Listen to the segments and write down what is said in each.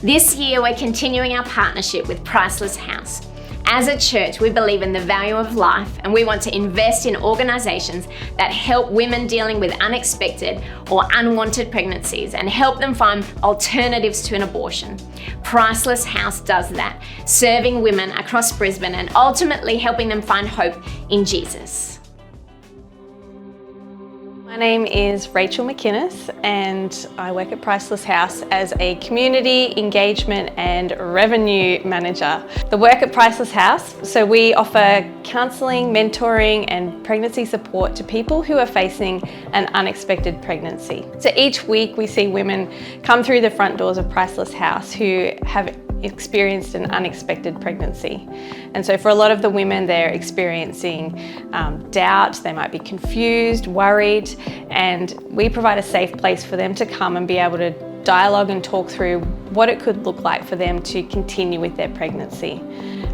This year, we're continuing our partnership with Priceless House. As a church, we believe in the value of life, and we want to invest in organisations that help women dealing with unexpected or unwanted pregnancies and help them find alternatives to an abortion. Priceless House does that, serving women across Brisbane and ultimately helping them find hope in Jesus. My name is Rachel McInnes and I work at Priceless House as a community engagement and revenue manager. The work at Priceless House, so we offer counselling, mentoring and pregnancy support to people who are facing an unexpected pregnancy. So each week we see women come through the front doors of Priceless House who have experienced an unexpected pregnancy. And so for a lot of the women, they're experiencing doubt, they might be confused, worried, and we provide a safe place for them to come and be able to dialogue and talk through what it could look like for them to continue with their pregnancy.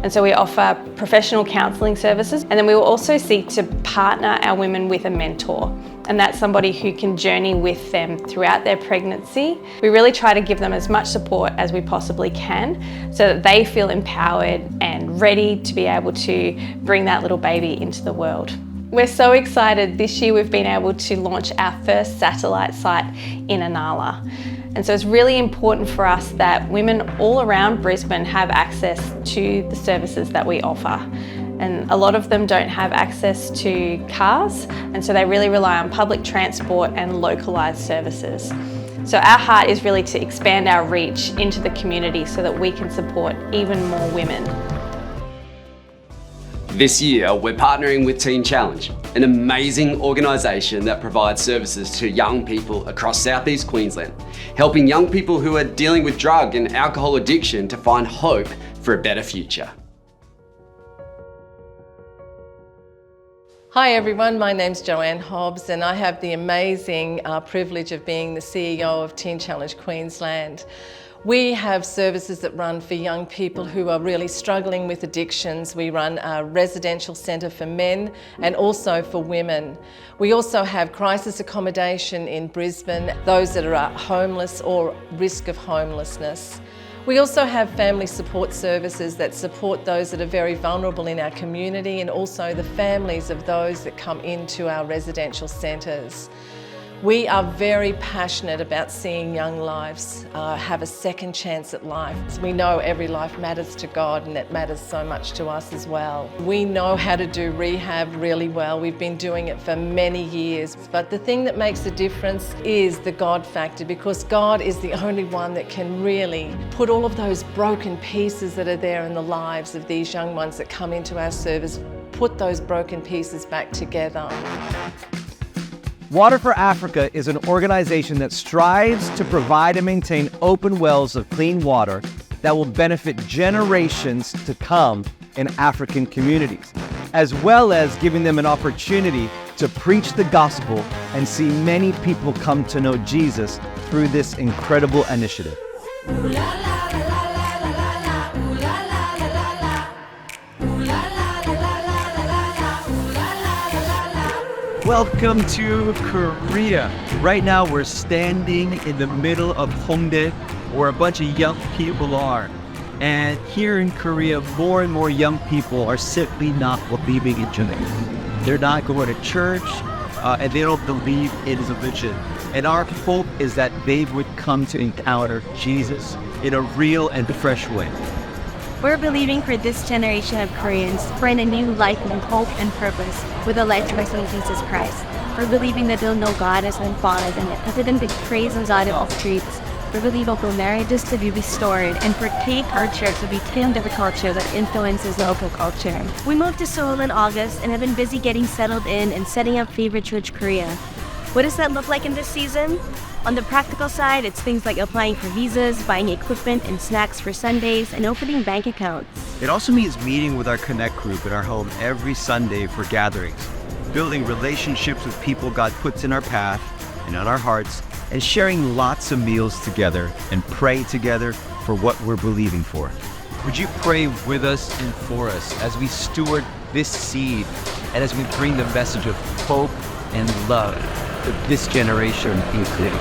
And so we offer professional counselling services, and then we will also seek to partner our women with a mentor. And that's somebody who can journey with them throughout their pregnancy. We really try to give them as much support as we possibly can so that they feel empowered and ready to be able to bring that little baby into the world. We're so excited. This year we've been able to launch our first satellite site in Inala. And so it's really important for us that women all around Brisbane have access to the services that we offer. And a lot of them don't have access to cars, and so they really rely on public transport and localised services. So our heart is really to expand our reach into the community so that we can support even more women. This year, we're partnering with Teen Challenge, an amazing organisation that provides services to young people across southeast Queensland, helping young people who are dealing with drug and alcohol addiction to find hope for a better future. Hi everyone, my name's Joanne Hobbs and I have the amazing privilege of being the CEO of Teen Challenge Queensland. We have services that run for young people who are really struggling with addictions. We run a residential centre for men and also for women. We also have crisis accommodation in Brisbane, those that are homeless or risk of homelessness. We also have family support services that support those that are very vulnerable in our community and also the families of those that come into our residential centres. We are very passionate about seeing young lives have a second chance at life. We know every life matters to God and it matters so much to us as well. We know how to do rehab really well. We've been doing it for many years. But the thing that makes a difference is the God factor, because God is the only one that can really put all of those broken pieces that are there in the lives of these young ones that come into our service, put those broken pieces back together. Water for Africa is an organization that strives to provide and maintain open wells of clean water that will benefit generations to come in African communities, as well as giving them an opportunity to preach the gospel and see many people come to know Jesus through this incredible initiative. Welcome to Korea. Right now we're standing in the middle of Hongdae, where a bunch of young people are. And here in Korea, more and more young people are simply not believing in Jesus. They're not going to church, and they don't believe in religion. And our hope is that they would come to encounter Jesus in a real and fresh way. We're believing for this generation of Koreans to find a new life and hope and purpose with a life trust in Jesus Christ. We're believing that they'll know God as their Father and that they can praise inside of the streets. We believe for marriages to be restored and for K-culture to be tamed of a culture that influences local culture. We moved to Seoul in August and have been busy getting settled in and setting up Favorite Church Korea. What does that look like in this season? On the practical side, it's things like applying for visas, buying equipment and snacks for Sundays, and opening bank accounts. It also means meeting with our Connect group in our home every Sunday for gatherings, building relationships with people God puts in our path and on our hearts, and sharing lots of meals together and pray together for what we're believing for. Would you pray with us and for us as we steward this seed and as we bring the message of hope and love to this generation included?